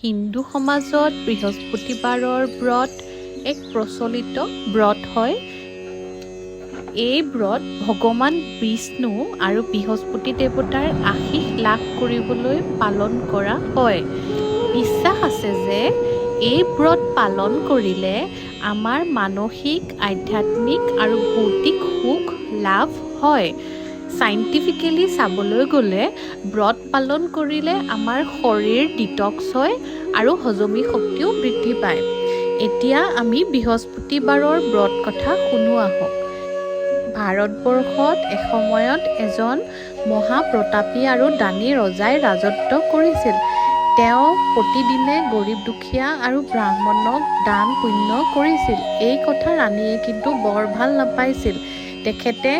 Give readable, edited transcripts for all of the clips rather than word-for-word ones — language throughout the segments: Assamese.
হিন্দু সমাজত বৃহস্পতিবাৰৰ ব্ৰত এক প্ৰচলিত ব্ৰত হয়। এই ব্ৰত ভগৱান বিষ্ণু আৰু বৃহস্পতি দেৱতাৰ আশীষ লাভ কৰিবলৈ পালন কৰা হয়। বিশ্বাস আছে যে এই ব্ৰত পালন কৰিলে আমাৰ মানসিক, আধ্যাত্মিক আৰু ভৌতিক সুখ লাভ হয়। চাইণ্টিফিকেলি চাবলৈ গ'লে ব্ৰত পালন কৰিলে আমাৰ শৰীৰ ডিটক্স হয় আৰু হজমি শক্তিও বৃদ্ধি পায়। এতিয়া আমি বৃহস্পতিবাৰৰ ব্ৰত কথা শুনো আহক। ভাৰতবৰ্ষত এসময়ত এজন মহাপ্ৰতাপী আৰু দানী ৰজাই ৰাজত্ব কৰিছিল। তেওঁ প্ৰতিদিনে গৰীব দুখীয়া আৰু ব্ৰাহ্মণক দান পুণ্য কৰিছিল। এই কথা ৰাণীয়ে কিন্তু বৰ ভাল নাপাইছিল। তেখেতে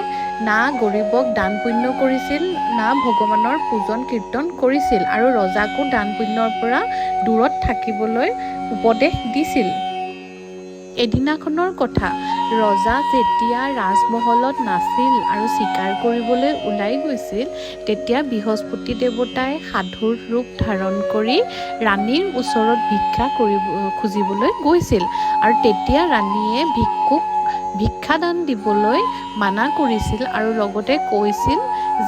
না গৰীবক দান পুণ্য কৰিছিল, না ভগৱানৰ পূজন কীৰ্তন কৰিছিল আৰু ৰজাকো দান পুণ্যৰ পৰা দূৰত থাকিবলৈ উপদেশ দিছিল। এদিনাখনৰ কথা, ৰজা যেতিয়া ৰাজমহলত নাছিল আৰু চিকাৰ কৰিবলৈ ওলাই গৈছিল, তেতিয়া বৃহস্পতি দেৱতাই সাধুৰ ৰূপ ধাৰণ কৰি ৰাণীৰ ওচৰত ভিক্ষা খুজিবলৈ গৈছিল আৰু তেতিয়া ৰাণীয়ে ভিক্ষুক ভিক্ষাদান দিবলৈ মানা কৰিছিল আৰু লগতে কৈছিল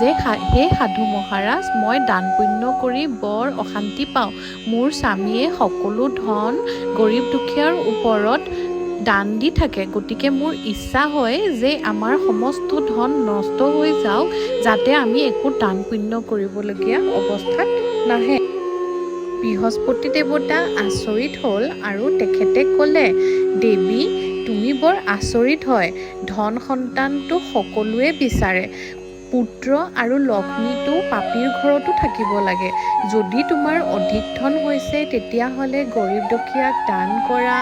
যে হে সাধু মহাৰাজ, মই দান পুণ্য কৰি বৰ অশান্তি পাওঁ। মোৰ স্বামীয়ে সকলো ধন গৰীব দুখীয়াৰ ওপৰত দান দি থাকে, গতিকে মোৰ ইচ্ছা হয় যে আমাৰ সমস্ত ধন নষ্ট হৈ যাওক, যাতে আমি একো দান পুণ্য কৰিবলগীয়া অৱস্থাত নাহে। বৃহস্পতি দেৱতা আচৰিত হ'ল আৰু তেখেতে ক'লে, দেৱী তুমি বৰ আচৰিত হয়। ধন সন্তানটো সকলোৱে বিচাৰে, পুত্ৰ আৰু লক্ষ্মীটো পাপীৰ ঘৰতো থাকিব লাগে। যদি তোমাৰ অধিক ধন হৈছে তেতিয়াহ'লে গৰীব দুখীয়াক দান কৰা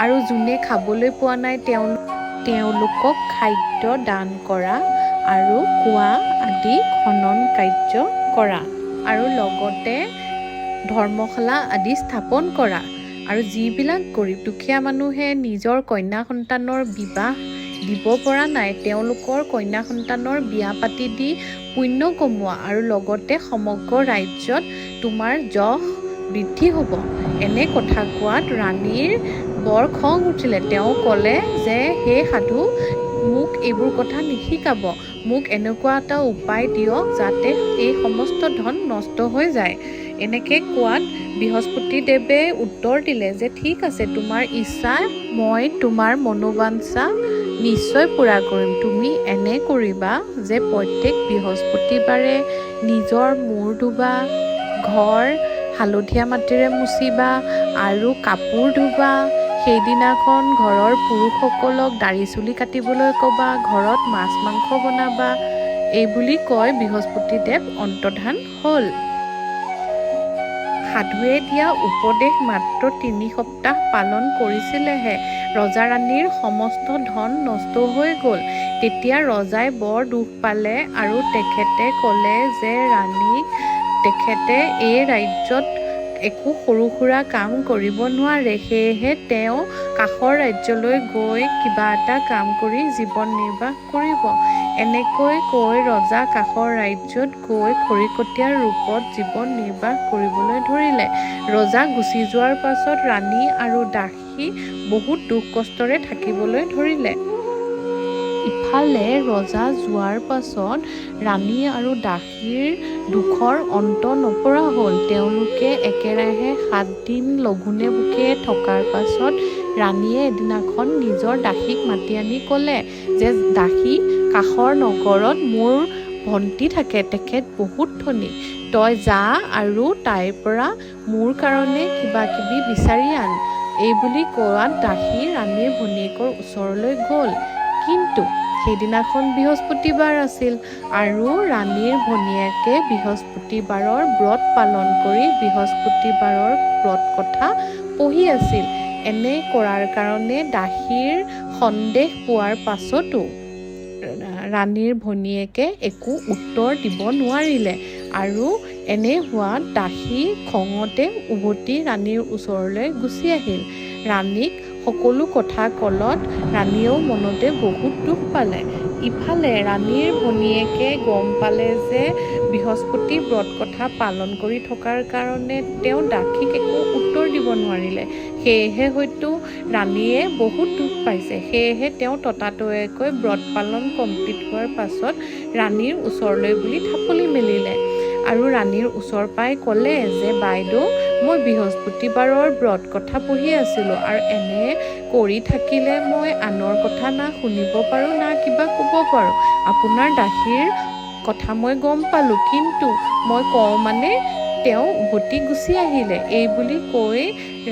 আৰু যোনে খাবলৈ পোৱা নাই তেওঁলোকক খাদ্য দান কৰা আৰু কুঁৱা আদি খনন কাৰ্য কৰা আৰু লগতে ধৰ্মশালা আদি স্থাপন কৰা। আৰু যিবিলাক গৰীব দুখীয়া মানুহে নিজৰ কন্যা সন্তানৰ বিবাহ দিব পৰা নাই, তেওঁলোকৰ কন্যা সন্তানৰ বিয়া পাতি দি পুণ্য কমোৱা আৰু লগতে সমগ্ৰ ৰাজ্যত তোমাৰ যশ বৃদ্ধি হ'ব। এনে কথা কোৱাত ৰাণীৰ বৰ খং উঠিলে। তেওঁ ক'লে যে হে সাধু, মোক এইবোৰ কথা নিশিকাব, মোক এনেকুৱা এটা উপায় দিয়ক যাতে এই সমস্ত ধন নষ্ট হৈ যায়। এনেকৈ কোৱাত বৃহস্পতি দেৱে উত্তৰ দিলে যে ঠিক আছে, তোমাৰ ইচ্ছা, মই তোমাৰ মনোবাঞ্ছা নিশ্চয় পূৰা কৰিম। তুমি এনে কৰিবা যে প্ৰত্যেক বৃহস্পতিবাৰে নিজৰ মূৰ ধুবা, ঘৰ হালধীয়া মাটিৰে মুচিবা আৰু কাপোৰ ধুবা। সেইদিনাখন ঘৰৰ পুৰুষসকলক দাড়ি চুলি কাটিবলৈ ক'বা, ঘৰত মাছ মাংস বনাবা। এইবুলি কৈ বৃহস্পতি দেৱ অন্তৰ্ধান হ'ল। সাধুৱে দিয়া উপদেশ মাত্ৰ ৩ সপ্তাহ পালন কৰিছিলেহে ৰজা ৰাণীৰ সমস্ত ধন নষ্ট হৈ গ'ল। তেতিয়া ৰজাই বৰ দুখ পালে আৰু তেখেতে ক'লে যে ৰাণীক তেখেতে এই ৰাজ্যত একো সৰু সুৰা কাম কৰিব নোৱাৰে, সেয়েহে তেওঁ কাষৰ ৰাজ্যলৈ গৈ কিবা এটা কাম কৰি জীৱন নিৰ্বাহ কৰিব। এনেকৈ কৈ ৰজা কাষৰ ৰাজ্যত গৈ খৰিকটীয়াৰ ৰূপত জীৱন নিৰ্বাহ কৰিবলৈ ধৰিলে। ৰজা গুচি যোৱাৰ পাছত ৰাণী আৰু দাসী বহুত দুখ কষ্টেৰে থাকিবলৈ ধৰিলে। ইফালে ৰজা যোৱাৰ পাছত ৰাণী আৰু দাসীৰ দুখৰ অন্ত নপৰা হ'ল। তেওঁলোকে একেৰাহে 7 দিন লঘোণে ভোকে থকাৰ পাছত ৰাণীয়ে এদিনাখন নিজৰ দাসীক মাতি আনি ক'লে যে দাসী, কাষৰ নগৰত মোৰ ভণ্টি থাকে, তেখেত বহুত ধনী, তই যা আৰু তাইৰ পৰা মোৰ কাৰণে কিবা কিবি বিচাৰি আন। এইবুলি কোৱাত দাসী ৰাণীৰ ভনীয়েকৰ ওচৰলৈ গ'ল। কিন্তু সেইদিনাখন বৃহস্পতিবাৰ আছিল আৰু ৰাণীৰ ভনীয়েকে বৃহস্পতিবাৰৰ ব্ৰত পালন কৰি বৃহস্পতিবাৰৰ ব্ৰত কথা পঢ়ি আছিল। এনে কৰাৰ কাৰণে দাসীৰ সন্দেহ পোৱাৰ পাছতো ৰাণীৰ ভনীয়েকে একো উত্তৰ দিব নোৱাৰিলে আৰু এনে হোৱাত দাসী খঙতে উভতি ৰাণীৰ ওচৰলৈ গুচি আহিল। ৰাণীক সকলো কথা ক'লত ৰাণীয়েও মনতে বহুত দুখ পালে। ইফালে ৰাণীৰ ভনীয়েকে গম পালে যে বৃহস্পতি ব্ৰত কথা পালন কৰি থকাৰ কাৰণে তেওঁ দাসীক একো উত্তৰ দিব নোৱাৰিলে। সেয়েহে হয়তো ৰাণীয়ে বহুত দুখ পাইছে। সেয়েহে তেওঁ ততাতৈয়াকৈ ব্ৰত পালন কমপ্লিট হোৱাৰ পাছত ৰাণীৰ ওচৰলৈ বুলি থাপলি মেলিলে আৰু ৰাণীৰ ওচৰ পাই ক'লে যে বাইদেউ, মই বৃহস্পতিবাৰৰ ব্ৰত কথা পঢ়ি আছিলোঁ আৰু এনে কৰি থাকিলে মই আনৰ কথা না শুনিব পাৰোঁ না কিবা ক'ব পাৰোঁ। আপোনাৰ দাসীৰ কথা মই গম পালোঁ, কিন্তু মই কওঁ মানে তেওঁ উভতি গুচি আহিলে। এই বুলি কৈ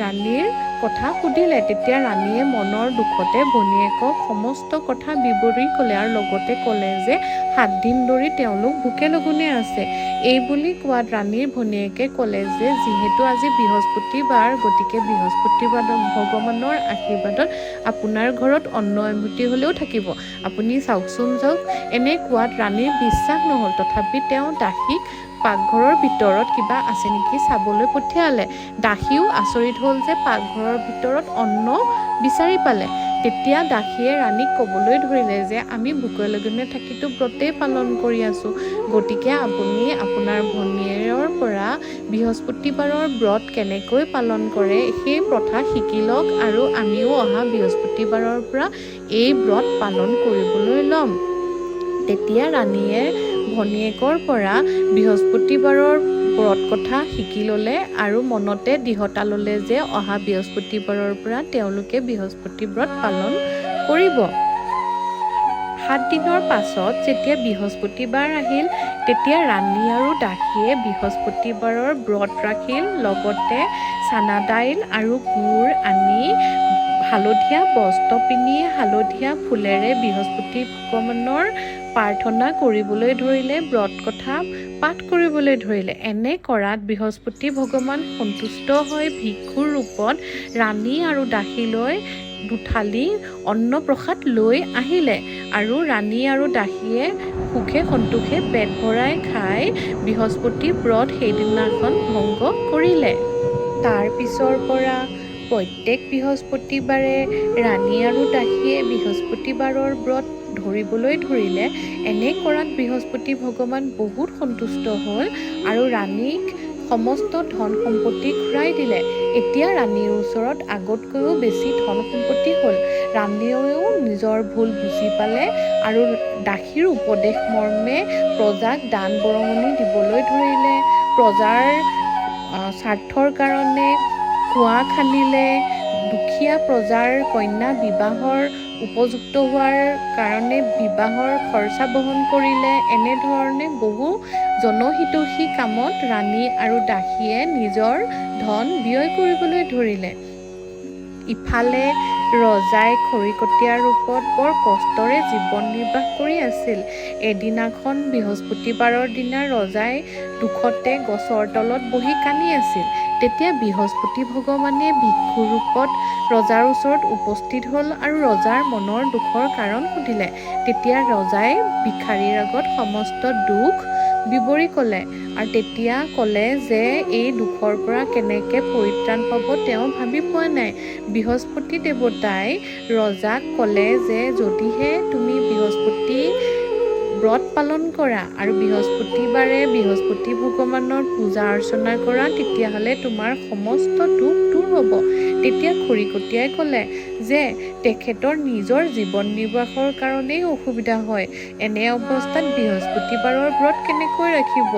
ৰাণীৰ কথা সুধিলে। তেতিয়া ৰাণীয়ে মনৰ দুখতে ভনীয়েকক সমস্ত কথা বিৱৰি ক'লে আৰু লগতে ক'লে যে 7 দিন ধৰি তেওঁলোক ভোকে লঘোণে আছে। এই বুলি কোৱাত ৰাণীৰ ভনীয়েকে ক'লে যে যিহেতু আজি বৃহস্পতিবাৰ, গতিকে বৃহস্পতিবাৰ ভগৱানৰ আশীৰ্বাদত আপোনাৰ ঘৰত অন্ন এমুঠি হ'লেও থাকিব, আপুনি চাওকচোন যাওক। এনে কোৱাত ৰাণীৰ বিশ্বাস নহ'ল, তথাপি তেওঁ দাসীক পাকঘৰৰ ভিতৰত কিবা আছে নেকি চাবলৈ পঠিয়ালে। দাসীও আচৰিত হ'ল যে পাকঘৰৰ ভিতৰত অন্ন বিচাৰি পালে। তেতিয়া দাসীয়ে ৰাণীক ক'বলৈ ধৰিলে যে আমি ভোকে লঘোণে থাকিতো ব্ৰতেই পালন কৰি আছোঁ, গতিকে আপুনি আপোনাৰ ভনীয়েৰৰ পৰা বৃহস্পতিবাৰৰ ব্ৰত কেনেকৈ পালন কৰে সেই প্ৰথা শিকি লওক আৰু আমিও অহা বৃহস্পতিবাৰৰ পৰা এই ব্ৰত পালন কৰিবলৈ ল'ম। তেতিয়া ৰাণীয়ে ভনীয়েকৰ পৰা বৃহস্পতিবাৰৰ ব্ৰত কথা শিকি ল'লে আৰু মনতে দৃঢ়তা ল'লে যে অহা বৃহস্পতিবাৰৰ পৰা তেওঁলোকে বৃহস্পতি ব্ৰত পালন কৰিব। 7 দিনৰ পাছত যেতিয়া বৃহস্পতিবাৰ আহিল, তেতিয়া ৰাণী আৰু দাসীয়ে বৃহস্পতিবাৰৰ ব্ৰত ৰাখিল। লগতে চানা দাইল আৰু গুৰ আনি হালধীয়া বস্ত্ৰ পিন্ধি হালধীয়া ফুলেৰে বৃহস্পতি ভগৱানৰ প্ৰাৰ্থনা কৰিবলৈ ধৰিলে, ব্ৰত কথা পাঠ কৰিবলৈ ধৰিলে। এনে কৰাত বৃহস্পতি ভগৱান সন্তুষ্ট হৈ ভিক্ষুৰ ৰূপত ৰাণী আৰু দাসীলৈ দুথালি অন্নপ্ৰসাদ লৈ আহিলে আৰু ৰাণী আৰু দাসীয়ে সুখে সন্তোষে পেট ভৰাই খাই বৃহস্পতি ব্ৰত সেইদিনাখন ভংগ কৰিলে। তাৰ পিছৰ পৰা প্ৰত্যেক বৃহস্পতিবাৰে ৰাণী আৰু দাসীয়ে বৃহস্পতিবাৰৰ ব্ৰত ধৰিবলৈ ধৰিলে। এনে কৰাত বৃহস্পতি ভগৱান বহুত সন্তুষ্ট হ'ল আৰু ৰাণীক সমস্ত ধন সম্পত্তি ঘূৰাই দিলে। এতিয়া ৰাণীৰ ওচৰত আগতকৈও বেছি ধন সম্পত্তি হ'ল। ৰাণীয়েও নিজৰ ভুল বুজি পালে আৰু দাসীৰ উপদেশ মৰ্মে প্ৰজাক দান বৰঙণি দিবলৈ ধৰিলে। প্ৰজাৰ স্বাৰ্থৰ কাৰণে কুঁৱা খান্দিলে, দুখীয়া প্ৰজাৰ কন্যা বিবাহৰ উপযুক্ত হোৱাৰ কাৰণে বিবাহৰ খৰচা বহন কৰিলে। এনেধৰণে বহু জনহিতৈষী কামত ৰাণী আৰু দাসীয়ে নিজৰ ধন ব্যয় কৰিবলৈ ধৰিলে। ইফালে ৰজাই খৰিকটীয়া ৰূপত বৰ কষ্টৰে জীৱন নিৰ্বাহ কৰি আছিল। এদিনাখন বৃহস্পতিবাৰৰ দিনা ৰজাই দুখতে গছৰ তলত বহি কান্দি আছিল। তেতিয়া বৃহস্পতি ভগৱানে ভিক্ষুৰ ৰূপত ৰজাৰ ওচৰত উপস্থিত হ'ল আৰু ৰজাৰ মনৰ দুখৰ কাৰণ সুধিলে। তেতিয়া ৰজাই ভিক্ষাৰীৰ আগত সমস্ত দুখ বিৱৰি ক'লে আৰু তেতিয়া ক'লে যে এই দুখৰ পৰা কেনেকৈ পৰিত্ৰাণ পাব তেওঁ ভাবি পোৱা নাই। বৃহস্পতি দেৱতাই ৰজাক ক'লে যে যদিহে তুমি বৃহস্পতি ব্ৰত পালন কৰা আৰু বৃহস্পতিবাৰে বৃহস্পতি ভগৱানৰ পূজা অৰ্চনা কৰা, তেতিয়াহ'লে তোমাৰ সমস্ত দুখ দূৰ হ'ব। তেতিয়া খৰিকটীয়াই ক'লে যে তেখেতৰ নিজৰ জীৱন নিৰ্বাহৰ কাৰণেই অসুবিধা হয়। এনে অৱস্থাত বৃহস্পতিবাৰৰ ব্ৰত কেনেকৈ ৰাখিব,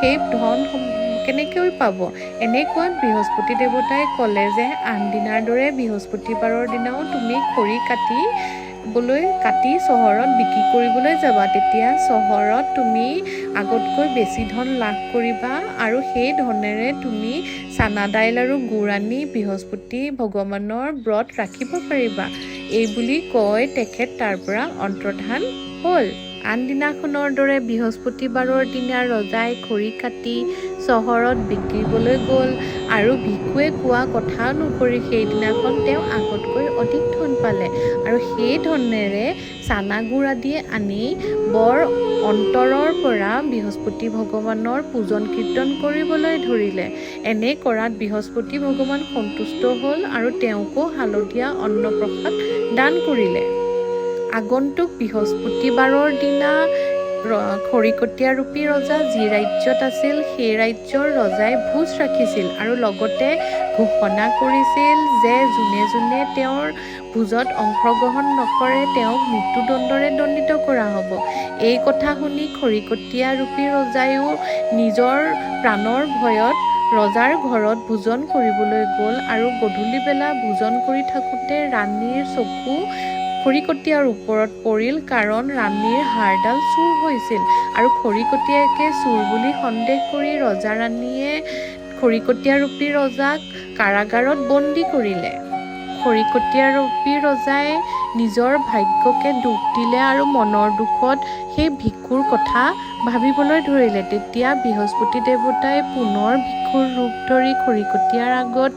সেই ধন কেনেকৈ পাব? এনে কোৱাত বৃহস্পতি দেৱতাই ক'লে যে আন দিনাৰ দৰে বৃহস্পতিবাৰৰ দিনাও তুমি খৰি কাটি চহৰত বিক্ৰী কৰিবলৈ যাবা। তেতিয়া চহৰত তুমি আগতকৈ বেছি ধন লাভ কৰিবা আৰু সেই ধনেৰে তুমি চানা দাইল আৰু গুৰ আনি বৃহস্পতি ভগৱানৰ ব্ৰত ৰাখিব পাৰিবা। এই বুলি কৈ তেখেত তাৰ পৰা অন্তৰ্ধান হ'ল। আন দিনাখনৰ দৰে বৃহস্পতিবাৰৰ দিনা ৰজাই খৰি কাটি চহৰত বিক্ৰীবলৈ গ'ল আৰু ভিক্ষুৱে কোৱা কথা অনুসৰি সেইদিনাখন তেওঁ আগতকৈ অধিক ধন পালে আৰু সেই ধনেৰে চানা গুৰ আদি আনি বৰ অন্তৰৰ পৰা বৃহস্পতি ভগৱানৰ পূজন কীৰ্তন কৰিবলৈ ধৰিলে। এনে কৰাত বৃহস্পতি ভগৱান সন্তুষ্ট হ'ল আৰু তেওঁকো হালধীয়া অন্নপ্ৰসাদ দান কৰিলে। আগন্তুক বৃহস্পতিবাৰৰ দিনা খৰিকটীয়া ৰূপী ৰজা যি ৰাজ্যত আছিল সেই ৰাজ্যৰ ৰজাই ভোজ ৰাখিছিল আৰু লগতে ঘোষণা কৰিছিল যে যোনে যোনে তেওঁৰ ভোজত অংশগ্ৰহণ নকৰে তেওঁক মৃত্যুদণ্ডৰে দণ্ডিত কৰা হ'ব। এই কথা শুনি খৰিকটীয়া ৰূপী ৰজায়ো নিজৰ প্ৰাণৰ ভয়ত ৰজাৰ ঘৰত ভোজন কৰিবলৈ গ'ল আৰু গধূলি বেলা ভোজন কৰি থাকোঁতে ৰাণীৰ চকু খৰিকটীয়াৰ ওপৰত পৰিল, কাৰণ ৰাণীৰ হাড়ডাল চুৰ হৈছিল আৰু খৰিকটীয়াকে চুৰ বুলি সন্দেহ কৰি ৰজা ৰাণীয়ে খৰিকটীয়া ৰূপী ৰজাক কাৰাগাৰত বন্দী কৰিলে। খৰিকটীয়া ৰূপী ৰজাই নিজৰ ভাগ্যকে দুখ দিলে আৰু মনৰ দুখত সেই ভিক্ষুৰ কথা ভাবিবলৈ ধৰিলে। তেতিয়া বৃহস্পতি দেৱতাই পুনৰ ভিক্ষুৰ ৰূপ ধৰি খৰিকটীয়াৰ আগত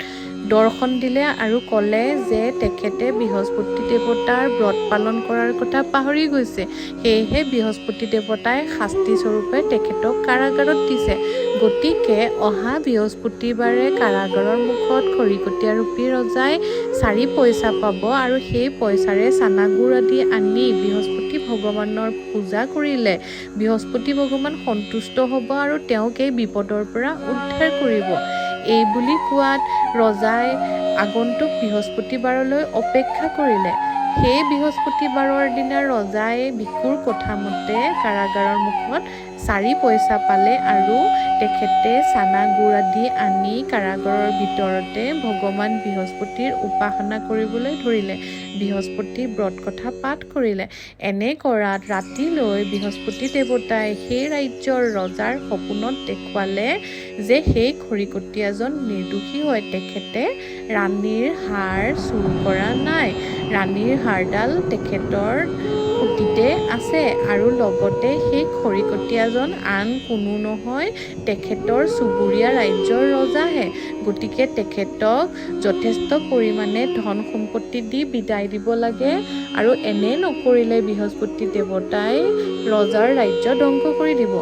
দৰ্শন দিলে আৰু ক'লে যে তেখেতে বৃহস্পতি দেৱতাৰ ব্ৰত পালন কৰাৰ কথা পাহৰি গৈছে, সেয়েহে বৃহস্পতি দেৱতাই শাস্তি স্বৰূপে তেখেতক কাৰাগাৰত দিছে। গতিকে অহা বৃহস্পতিবাৰে কাৰাগাৰৰ মুখত খৰিকটীয়া ৰূপী ৰজাই 4 পইচা পাব আৰু সেই পইচাৰে চানাগুড় আদি আনি বৃহস্পতি ভগৱানৰ পূজা কৰিলে বৃহস্পতি ভগৱান সন্তুষ্ট হ'ব আৰু তেওঁক এই বিপদৰ পৰা উদ্ধাৰ কৰিব। এই বুলি কোৱাত ৰজাই আগন্তুক বৃহস্পতিবাৰলৈ অপেক্ষা কৰিলে। সেই বৃহস্পতিবাৰৰ দিনা ৰজাই ভিক্ষুৰ কথা মতে কাৰাগাৰৰ মুখত 4 পইচা পালে আৰু তেখেতে চানাগুড় আদি আনি কাৰাগাৰৰ ভিতৰতে ভগৱান বৃহস্পতিৰ উপাসনা কৰিবলৈ ধৰিলে। বৃহস্পতি ব্ৰত কথা পাঠ কৰিলে। এনে কৰাত ৰাতিলৈ বৃহস্পতি দেৱতাই সেই ৰাজ্যৰ ৰজাৰ সপোনত দেখুৱালে যে সেই খৰিকটীয়াজন নিৰ্দোষী হয়, তেখেতে ৰাণীৰ হাড় চুৰ কৰা নাই, ৰাণীৰ হাড়ডাল তেখেতৰ খুটিতে আছে আৰু লগতে সেই খৰিকটীয়াজন আন কোনো নহয়, তেখেতৰ চুবুৰীয়া ৰাজ্যৰ ৰজাহে। গতিকে তেখেতক যথেষ্ট পৰিমাণে ধন সম্পত্তি দি বিদায় দিব লাগে আৰু এনে নকৰিলে বৃহস্পতি দেৱতাই ৰজাৰ ৰাজ্য ধ্বংস কৰি দিব।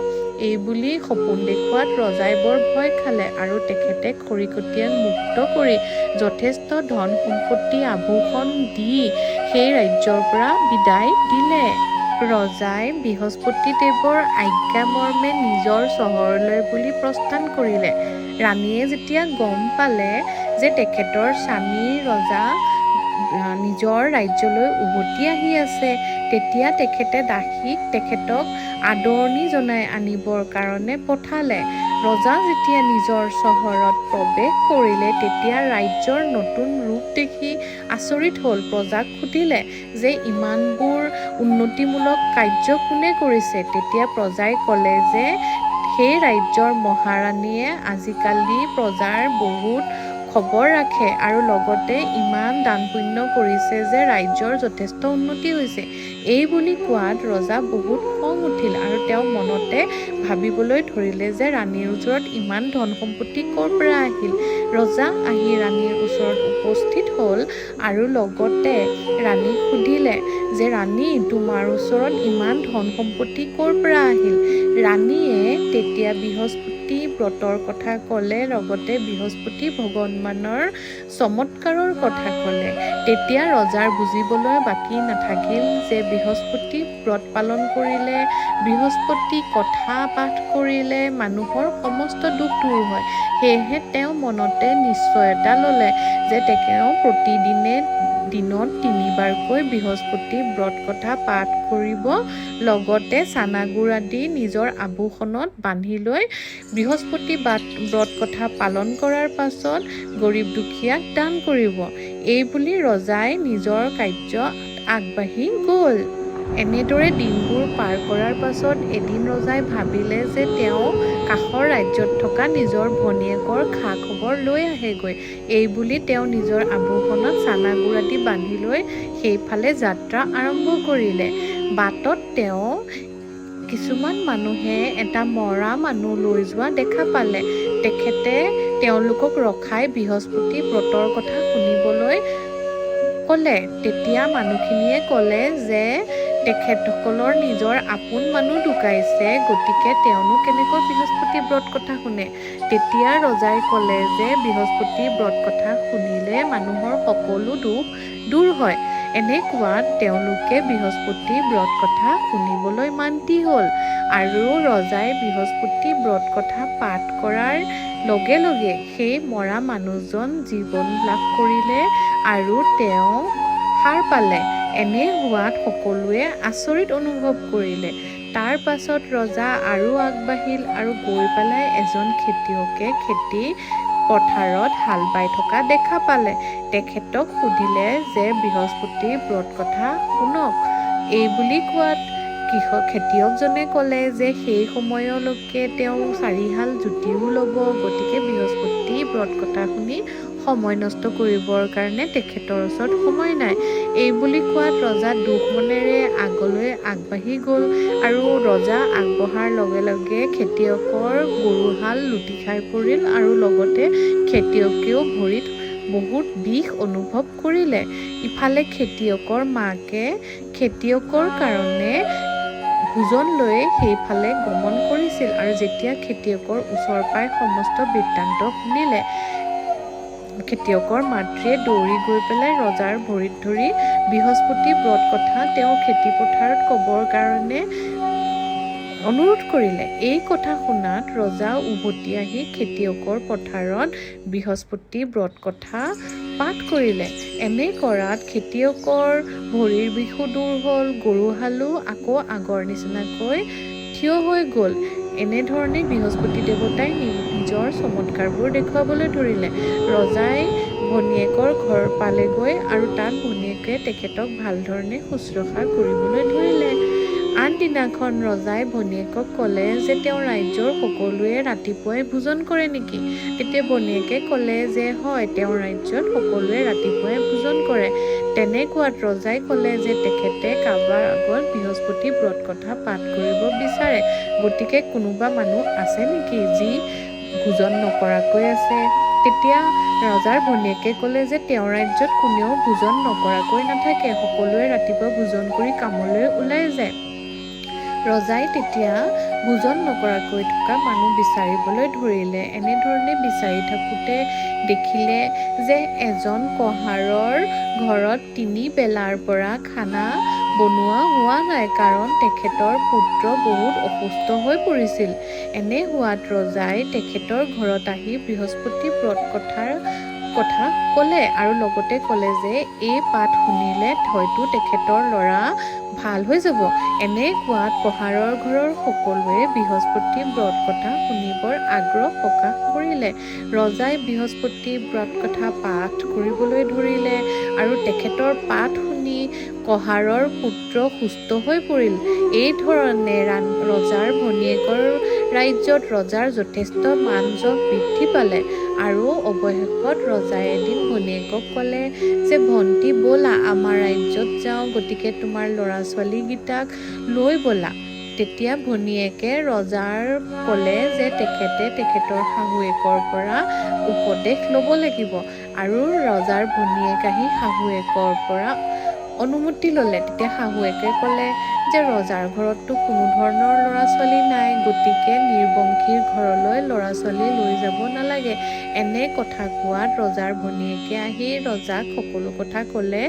এই বুলি সপোন দেখুৱাত ৰজাই বৰ ভয় খালে আৰু তেখেতে খৰিকটীয়াক মুক্ত কৰি যথেষ্ট ধন সম্পত্তি আভূষণ দি সেই ৰাজ্যৰ পৰা বিদায় দিলে। ৰজাই বৃহস্পতি দেৱৰ আজ্ঞা মৰ্মে নিজৰ চহৰলৈ বুলি প্ৰস্থান কৰিলে। ৰাণীয়ে যেতিয়া গম পালে যে তেখেতৰ স্বামী ৰজা নিজৰ ৰাজ্যলৈ উভতি আহি আছে, তেতিয়া তেখেতে দাসীক তেখেতক আদৰণি জনাই আনিবৰ কাৰণে পঠালে। ৰজা যেতিয়া নিজৰ চহৰত প্ৰৱেশ কৰিলে তেতিয়া ৰাজ্যৰ নতুন ৰূপ দেখি আচৰিত হ'ল। প্ৰজাক সুধিলে যে ইমানবোৰ উন্নতিমূলক কাৰ্য কোনে কৰিছে? তেতিয়া প্ৰজাই ক'লে যে সেই ৰাজ্যৰ মহাৰাণীয়ে আজিকালি প্ৰজাৰ বহুত খবৰ ৰাখে আৰু লগতে ইমান দান পুণ্য কৰিছে যে ৰাজ্যৰ যথেষ্ট উন্নতি হৈছে। এই বুলি কোৱাত ৰজা বহুত খং উঠিল আৰু তেওঁ মনতে ভাবিবলৈ ধৰিলে যে ৰাণীৰ ওচৰত ইমান ধন সম্পত্তি ক'ৰ পৰা আহিল। ৰজা আহি ৰাণীৰ ওচৰত উপস্থিত হ'ল আৰু লগতে ৰাণীক সুধিলে যে ৰাণী, তোমাৰ ওচৰত ইমান ধন সম্পত্তি ক'ৰ পৰা আহিল? ৰাণীয়ে তেতিয়া বৃহস্পতি ব্ৰতৰ কথা ক'লে, লগতে বৃহস্পতি ভগৱানৰ চমৎকাৰৰ কথা ক'লে। তেতিয়া ৰজাৰ বুজিবলৈ বাকী নাথাকিল যে বৃহস্পতি ব্ৰত পালন কৰিলে, বৃহস্পতি কথা পাঠ কৰিলে মানুহৰ সমস্ত দুখ দূৰ হয়। সেয়েহে তেওঁ মনতে নিশ্চয়তা ল'লে যে তেওঁ প্ৰতিদিনে দিনত 3 বাৰকৈ বৃহস্পতি ব্ৰত কথা পাঠ কৰিব, লগতে চানাগুড় আদি নিজৰ আভূষণত বান্ধি লৈ বৃহস্পতি ব্ৰত কথা পালন কৰাৰ পাছত গৰীব দুখীয়াক দান কৰিব। এই বুলি ৰজাই নিজৰ কাৰ্যত আগবাঢ়ি গ'ল। এনেদৰে দিনবোৰ পাৰ কৰাৰ পাছত এদিন ৰজাই ভাবিলে যে তেওঁ কাষৰ ৰাজ্যত থকা নিজৰ ভনীয়েকৰ খা খবৰ লৈ আহেগৈ। এই বুলি তেওঁ নিজৰ আভূষণত চানাগুড় আদি বান্ধি লৈ সেইফালে যাত্ৰা আৰম্ভ কৰিলে। বাটত তেওঁ কিছুমান মানুহে এটা মৰা মানুহ লৈ যোৱা দেখা পালে। তেখেতে তেওঁলোকক ৰখাই বৃহস্পতি ব্ৰতৰ কথা শুনিবলৈ ক'লে। তেতিয়া মানুহখিনিয়ে ক'লে যে তেখেতসকলৰ নিজৰ আপোন মানুহ ঢুকাইছে, গতিকে তেওঁনো কেনেকৈ বৃহস্পতি ব্ৰত কথা শুনে? তেতিয়া ৰজাই ক'লে যে বৃহস্পতি ব্ৰত কথা শুনিলে মানুহৰ সকলো দুখ দূৰ হয়। এনে কোৱাত তেওঁলোকে বৃহস্পতি ব্ৰত কথা শুনিবলৈ মান্তি হ'ল আৰু ৰজাই বৃহস্পতি ব্ৰত কথা পাঠ কৰাৰ লগে লগে সেই মৰা মানুহজন জীৱন লাভ কৰিলে আৰু তেওঁ সাৰ পালে। এনে হোৱাত সকলোৱে আচৰিত অনুভৱ কৰিলে। তাৰ পাছত ৰজা আৰু আগবাঢ়িল আৰু গৈ পেলাই এজন খেতিয়কে খেতি পথাৰত হাল বাই থকা দেখা পালে। তেখেতক সুধিলে যে বৃহস্পতি ব্ৰত কথা শুনক। এই বুলি কোৱাত খেতিয়কজনে ক'লে যে সেই সময়লৈকে তেওঁ 4 হাল জুতিও ল'ব, গতিকে বৃহস্পতি ব্ৰত কথা শুনি সময় নষ্ট কৰিবৰ কাৰণে তেখেতৰ ওচৰত সময় নাই। এই বুলি কোৱাত ৰজা দুখ মনেৰে আগলৈ আগবাঢ়ি গ'ল আৰু ৰজা আগবঢ়াৰ লগে লগে খেতিয়কৰ গৰুহাল লুটি খাই পৰিল আৰু লগতে খেতিয়কেও ভৰিত বহুত বিষ অনুভৱ কৰিলে। ইফালে খেতিয়কৰ মাকে খেতিয়কৰ কাৰণে ভোজন লৈ সেইফালে গমন কৰিছিল আৰু যেতিয়া খেতিয়কৰ ওচৰ পাই সমস্ত বৃত্তান্ত শুনিলে, খেতিয়কৰ মাতৃয়ে দৌৰি গৈ পেলাই ৰজাৰ ভৰিত ধৰি বৃহস্পতি ব্ৰত কথা তেওঁৰ খেতি পথাৰত ক'বৰ কাৰণে অনুৰোধ কৰিলে। এই কথা শুনাত ৰজা উভতি আহি খেতিয়কৰ পথাৰত বৃহস্পতি ব্ৰত কথা পাঠ কৰিলে। এনে কৰাত খেতিয়কৰ ভৰিৰ বিষো দূৰ হ'ল, গৰুহালো আকৌ আগৰ নিচিনাকৈ থিয় হৈ গ'ল। এনেধৰণে বৃহস্পতি দেৱতাই নিজৰ চমৎকাৰবোৰ দেখুৱাবলৈ ধৰিলে। ৰজাই ভনীয়েকৰ ঘৰ পালেগৈ আৰু তাত ভনীয়েকে তেখেতক ভাল ধৰণে শুশ্ৰূষা কৰিবলৈ ধৰিলে। আনদিনাখন ৰজাই ভনীয়েকক ক'লে যে তেওঁৰ ৰাজ্যৰ সকলোৱে ৰাতিপুৱাই ভোজন কৰে নেকি? তেতিয়া ভনীয়েকে ক'লে যে হয়, তেওঁৰ ৰাজ্যত সকলোৱে ৰাতিপুৱাই ভোজন কৰে। তেনেকুৱাত ৰজাই ক'লে যে তেখেতে কাৰোবাৰ আগত বৃহস্পতি ব্ৰত কথা পাঠ কৰিব বিচাৰে, গতিকে কোনোবা মানুহ আছে নেকি যি ভোজন নকৰাকৈ আছে? তেতিয়া ৰজাৰ ভনীয়েকে ক'লে যে তেওঁৰ ৰাজ্যত কোনেও ভোজন নকৰাকৈ নাথাকে, সকলোৱে ৰাতিপুৱা ভোজন কৰি কামলৈ ওলাই যায়। ৰজাই তেতিয়া ভোজন নকৰাকৈ থকা মানুহ বিচাৰিবলৈ ধৰিলে। এনেধৰণে বিচাৰি থাকোঁতে দেখিলে যে এজন কঁহাৰৰ ঘৰত 3 বেলাৰ পৰা খানা বনোৱা হোৱা নাই, কাৰণ তেখেতৰ পুত্ৰ বহুত অসুস্থ হৈ পৰিছিল। এনে হোৱাত ৰজাই তেখেতৰ ঘৰত আহি বৃহস্পতি ব্ৰত কথাৰ কথা ক'লে আৰু লগতে ক'লে যে এই পাঠ শুনিলে হয়তো তেখেতৰ ল'ৰা ভাল হৈ যাব। এনে কোৱাত কঁহাৰৰ ঘৰৰ সকলোৱে বৃহস্পতি ব্ৰত কথা শুনিবৰ আগ্ৰহ প্ৰকাশ কৰিলে। ৰজাই বৃহস্পতি ব্ৰত কথা পাঠ কৰিবলৈ ধৰিলে আৰু তেখেতৰ পাঠ শুনি কঁহাৰৰ পুত্ৰ সুস্থ হৈ পৰিল। এই ধৰণে ৰজাৰ ভনীয়েকৰ ৰাজ্যত ৰজাৰ যথেষ্ট মান-যশ বৃদ্ধি পালে আৰু অৱশেষত ৰজাই এদিন ভনীয়েকক ক'লে যে ভণ্টি ব'লা আমাৰ ৰাজ্যত যাওঁ, গতিকে তোমাৰ ল'ৰা-ছোৱালীকেইটাক লৈ ব'লা। তেতিয়া ভনীয়েকে ৰজাৰ ক'লে যে তেখেতে তেখেতৰ শাহুৱেকৰ পৰা উপদেশ ল'ব লাগিব আৰু ৰজাৰ ভনীয়েক আহি শাহুৱেকৰ পৰা অনুমতি ল'লে। তেতিয়া শাহুৱেকে ক'লে যে ৰজাৰ ঘৰততো কোনো ধৰণৰ ল'ৰা-ছোৱালী নাই, গতিকে নিৰ্বংশীৰ ঘৰলৈ ল'ৰা-ছোৱালী লৈ যাব নালাগে। এনে কথা কোৱাত ৰজাৰ ভনীয়েকে আহি ৰজাক সকলো কথা ক'লে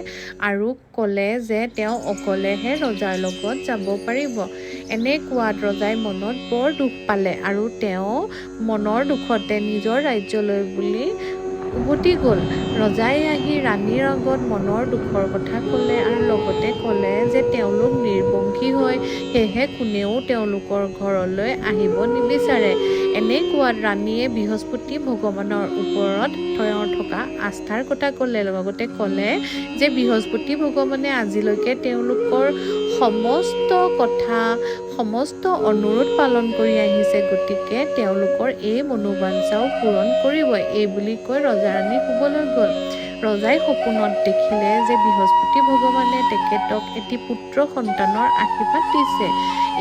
আৰু ক'লে যে তেওঁ অকলেহে ৰজাৰ লগত যাব পাৰিব। এনে কোৱাত ৰজাই মনত বৰ দুখ পালে আৰু তেওঁ মনৰ দুখতে নিজৰ ৰাজ্যলৈ বুলি উভতি গ'ল। ৰজাই আহি ৰাণীৰ আগত মনৰ দুখৰ কথা ক'লে আৰু লগতে ক'লে যে তেওঁলোক নিৰ্বংশী হয়, সেয়েহে কোনেও তেওঁলোকৰ ঘৰলৈ আহিব নিবিচাৰে। এনে কোৱাত ৰাণীয়ে বৃহস্পতি ভগৱানৰ ওপৰত থকা আস্থাৰ কথা ক'লে, লগতে ক'লে যে বৃহস্পতি ভগৱানে আজিলৈকে তেওঁলোকৰ সমস্ত কথা, সমস্ত অনুৰোধ পালন কৰি আহিছে, গতিকে তেওঁলোকৰ এই মনোবাঞ্ছাও পূৰণ কৰিব। এই বুলি কৈ ৰজা ৰাণী শুবলৈ গ'ল। ৰজাই সপোনত দেখিলে যে বৃহস্পতি ভগৱানে তেখেতক এটি পুত্ৰ সন্তানৰ আশীৰ্বাদ দিছে।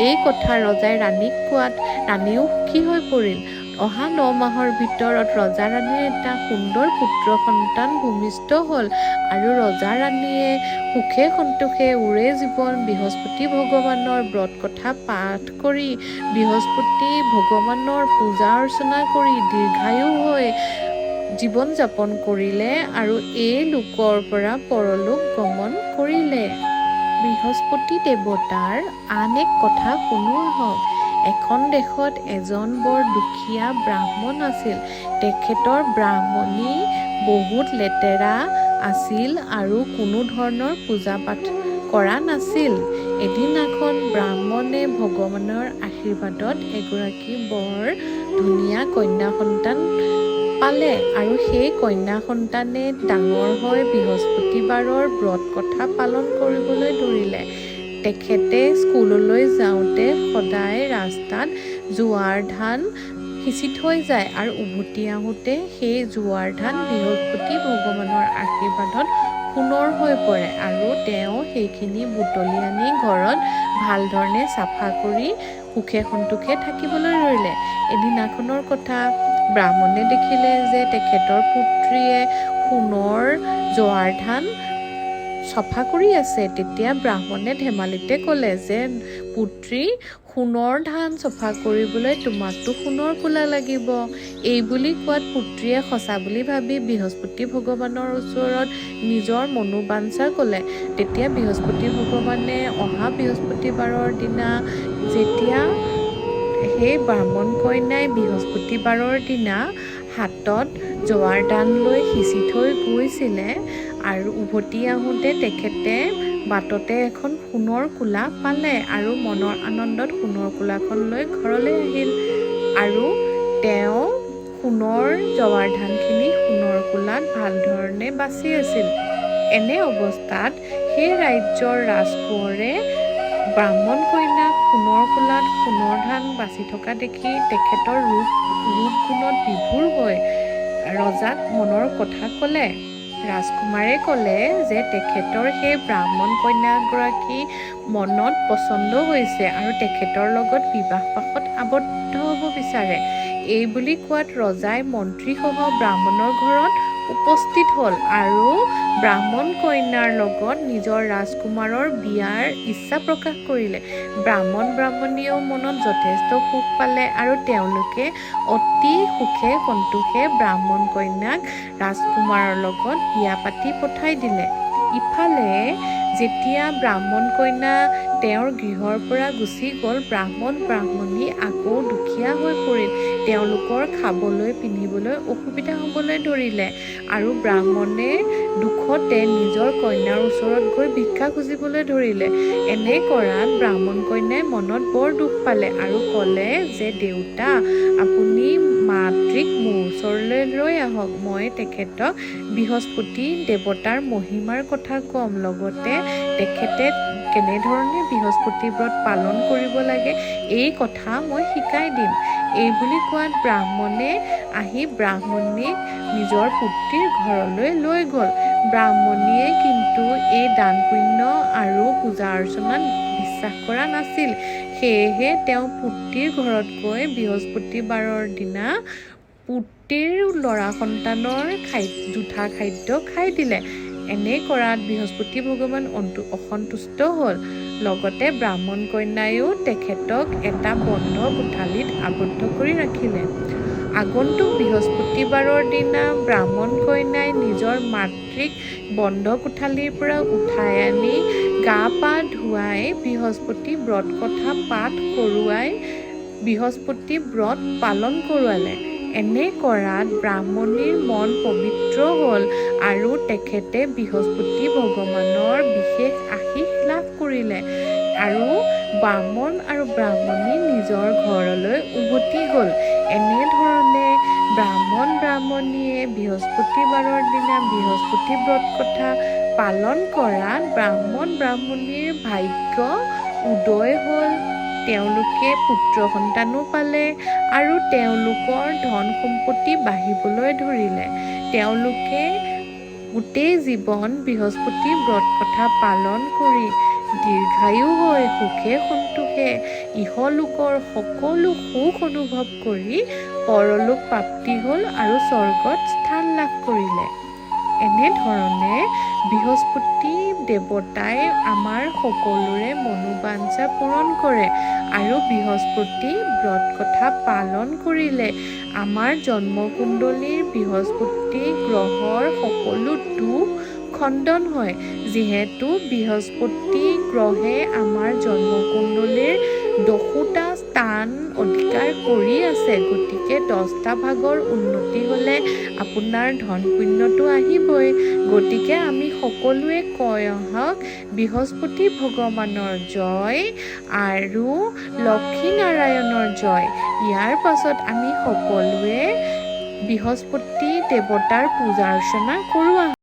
এই কথা ৰজাই ৰাণীক কোৱাত ৰাণীও সুখী হৈ পৰিল। অহা 9 মাহৰ ভিতৰত ৰজা ৰাণীৰ এটা সুন্দৰ পুত্ৰ সন্তান ভূমিষ্ঠ হ'ল আৰু ৰজা ৰাণীয়ে সুখে সন্তোষে ওৰে জীৱন বৃহস্পতি ভগৱানৰ ব্ৰত কথা পাঠ কৰি, বৃহস্পতি ভগৱানৰ পূজা অৰ্চনা কৰি দীৰ্ঘায়ু হৈ জীৱন যাপন কৰিলে আৰু এই লোকৰ পৰা পৰলোক গমন কৰিলে। বৃহস্পতি দেৱতাৰ আন এক কথা শুনো আহক। এখন দেশত এজন বৰ দুখীয়া ব্ৰাহ্মণ আছিল। তেখেতৰ ব্ৰাহ্মণী বহুত লেতেৰা আছিল আৰু কোনো ধৰণৰ পূজা পাঠ কৰা নাছিল। এদিনাখন ব্ৰাহ্মণে ভগৱানৰ আশীৰ্বাদত এগৰাকী বৰ ধুনীয়া কন্যা সন্তান পালে আৰু সেই কন্যা সন্তানে ডাঙৰ হৈ বৃহস্পতিবাৰৰ ব্ৰত কথা পালন কৰিবলৈ ধৰিলে। তেখেতে স্কুললৈ যাওঁতে সদায় ৰাস্তাত জোৱাৰ ধান সিঁচি থৈ যায় আৰু উভতি আহোঁতে সেই জোৱাৰ ধান বৃহস্পতি ভগৱানৰ আশীৰ্বাদত সোণৰ হৈ পৰে আৰু তেওঁ সেইখিনি বুটলি আনি ঘৰত ভাল ধৰণে চাফা কৰি সুখে সন্তোষে থাকিবলৈ ধৰিলে। এদিনাখনৰ কথা, ব্ৰাহ্মণে দেখিলে যে তেখেতৰ পুত্ৰীয়ে সোণৰ জোৱাৰ ধান চফা কৰি আছে। তেতিয়া ব্ৰাহ্মণে ধেমালিতে ক'লে যে পুত্ৰী, সোণৰ ধান চফা কৰিবলৈ তোমাকতো সোণৰ কুলা লাগিব। এই বুলি কোৱাত পুত্ৰীয়ে সঁচা বুলি ভাবি বৃহস্পতি ভগৱানৰ ওচৰত নিজৰ মনোবাঞ্ছা ক'লে। তেতিয়া বৃহস্পতি ভগৱানে অহা বৃহস্পতিবাৰৰ দিনা যেতিয়া সেই ব্ৰাহ্মণ কন্যাই বৃহস্পতিবাৰৰ দিনা হাতত জোৱাৰ ধান লৈ সিঁচি থৈ গৈছিলে আৰু উভতি আহোঁতে তেখেতে বাটতে এখন সোণৰ কুলা পালে আৰু মনৰ আনন্দত সোণৰ কুলাখন লৈ ঘৰলৈ আহিল আৰু তেওঁ সোণৰ জোৱাৰ ধানখিনি সোণৰ কুলাত ভাল ধৰণে বাচি আছিল। এনে অৱস্থাত সেই ৰাজ্যৰ ৰাজকোঁৱৰে ব্ৰাহ্মণ কন্যাক সোণৰ কুলাত সোণৰ ধান বাচি থকা দেখি তেখেতৰ ৰূপ গুণত বিভোৰ হৈ ৰজাক মনৰ কথা ক'লে। ৰাজকুমাৰে ক'লে যে তেখেতৰ সেই ব্ৰাহ্মণ কন্যাগৰাকী মনত পচন্দ হৈছে আৰু তেখেতৰ লগত বিবাহ পাশত আবদ্ধ হ'ব বিচাৰে। এই বুলি কোৱাত ৰজাই মন্ত্ৰীসহ ব্ৰাহ্মণৰ ঘৰত উপস্থিত হ'ল আৰু ব্ৰাহ্মণ কন্যাৰ লগত নিজৰ ৰাজকুমাৰৰ বিয়াৰ ইচ্ছা প্ৰকাশ কৰিলে। ব্ৰাহ্মণীয়েও মনত যথেষ্ট সুখ পালে আৰু তেওঁলোকে অতি সুখে সন্তোষে ব্ৰাহ্মণ কন্যাক ৰাজকুমাৰৰ লগত বিয়া পাতি পঠাই দিলে। ইফালে যেতিয়া ব্ৰাহ্মণ কন্যা তেওঁৰ গৃহৰ পৰা গুচি গ'ল, ব্ৰাহ্মণী আকৌ দুখীয়া হৈ পৰিল। তেওঁলোকৰ খাবলৈ পিন্ধিবলৈ অসুবিধা হ'বলৈ ধৰিলে আৰু ব্ৰাহ্মণে দুখতে নিজৰ কন্যাৰ ওচৰত গৈ ভিক্ষা খুজিবলৈ ধৰিলে। এনে কৰাত ব্ৰাহ্মণ কন্যাই মনত বৰ দুখ পালে আৰু ক'লে যে দেউতা, আপুনি মাতৃক মোৰ ওচৰলৈ লৈ আহক। মই তেখেতক বৃহস্পতি দেৱতাৰ মহিমাৰ কথা ক'ম, লগতে তেখেতে কেনেধৰণে বৃহস্পতি ব্ৰত পালন কৰিব লাগে এই কথা মই শিকাই দিম। এই বুলি কোৱাত ব্ৰাহ্মণে আহি ব্ৰাহ্মণীক নিজৰ পুত্ৰীৰ ঘৰলৈ লৈ গ'ল। ব্ৰাহ্মণীয়ে কিন্তু এই দান পুণ্য আৰু পূজা অৰ্চনাত বিশ্বাস কৰা নাছিল। সেয়েহে তেওঁ পুত্ৰীৰ ঘৰত গৈ বৃহস্পতিবাৰৰ দিনা পুত্ৰীৰ ল'ৰা সন্তানৰ জুঠা খাদ্য খাই দিলে। এনে কৰাত বৃহস্পতি ভগৱান অসন্তুষ্ট হ'ল। লগতে ব্ৰাহ্মণ কন্যায়ো তেখেতক এটা বন্ধ কোঠালিত আবদ্ধ কৰি ৰাখিলে। আগন্তুক বৃহস্পতিবাৰৰ দিনা ব্ৰাহ্মণ কন্যাই নিজৰ মাতৃক বন্ধ কোঠালিৰ পৰা উঠাই আনি গা পা ধুৱাই বৃহস্পতি ব্ৰত কথা পাঠ কৰোৱাই বৃহস্পতি ব্ৰত পালন কৰোৱালে। এনে কৰাত ব্ৰাহ্মণীৰ মন পবিত্ৰ হ'ল আৰু তেখেতে বৃহস্পতি ভগৱানৰ বিশেষ আশীষ লাভ কৰিলে আৰু ব্ৰাহ্মণ আৰু ব্ৰাহ্মণী নিজৰ ঘৰলৈ উভতি গ'ল। এনেধৰণে ব্ৰাহ্মণীয়ে বৃহস্পতিবাৰৰ দিনা বৃহস্পতি ব্ৰত কথা পালন কৰাত ব্ৰাহ্মণীৰ ভাগ্য উদয় হ'ল। তেওঁলোকে পুত্ৰ সন্তানো পালে আৰু তেওঁলোকৰ ধন সম্পত্তি বাঢ়িবলৈ ধৰিলে। তেওঁলোকে গোটেই জীৱন বৃহস্পতি ব্ৰত কথা পালন কৰি দীৰ্ঘায়ু হৈ সুখে সন্তোষে ইহলোকৰ সকলো সুখ অনুভৱ কৰি পৰলোক প্ৰাপ্তি হ'ল আৰু স্বৰ্গত স্থান লাভ কৰিলে। এনেধৰণে বৃহস্পতি দেৱতাই আমাৰ সকলোৰে মনোবাঞ্ছা পূৰণ কৰে আৰু বৃহস্পতি ব্ৰত কথা পালন কৰিলে আমাৰ জন্মকুণ্ডলীৰ বৃহস্পতি বৃহস্পতি গ্ৰহৰ সকলো দুখ খণ্ডন হয় যিহেতু বৃহস্পতি গ্ৰহে আমাৰ জন্মকুণ্ডলীৰ 10টা স্থান অধিকাৰ কৰি আছে গতিকে 10টা ভাগৰ উন্নতি হ'লে আপোনাৰ ধন পুণ্যটো আহিবই গতিকে আমি সকলোৱে কয় আহক বৃহস্পতি ভগৱানৰ জয় আৰু লক্ষ্মী নাৰায়ণৰ জয় ইয়াৰ পাছত আমি সকলোৱে বৃহস্পতি দেৱতাৰ পূজা অৰ্চনা কৰোঁ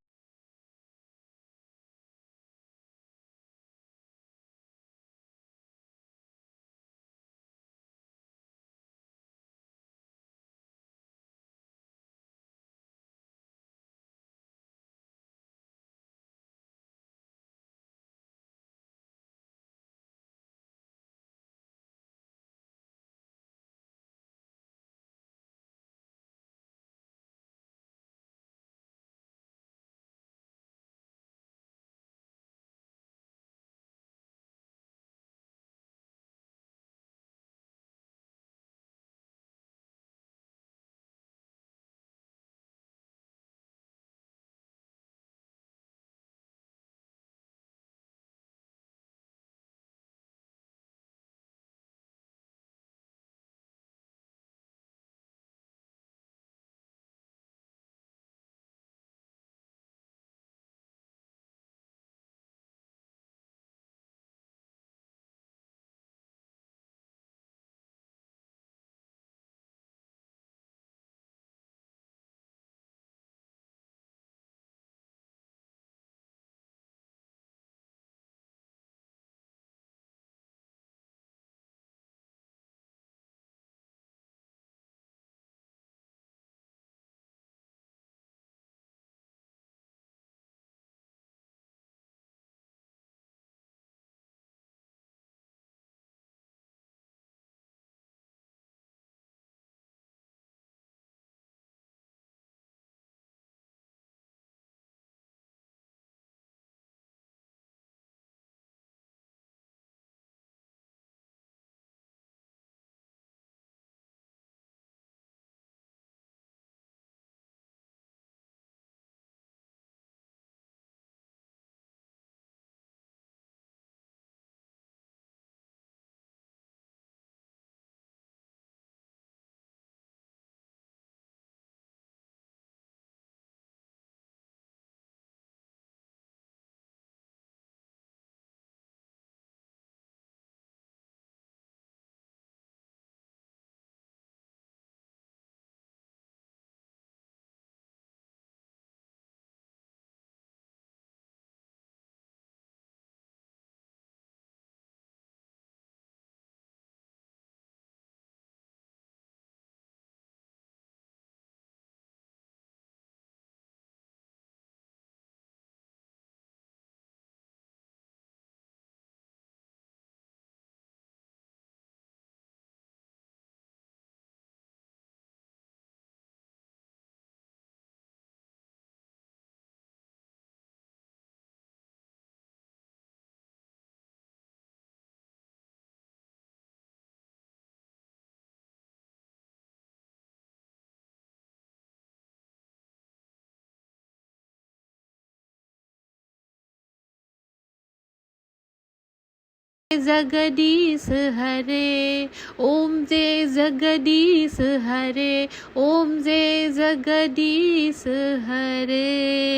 जगदीश हरे ओम जय जगदीश हरे ओम जय जगदीश हरे।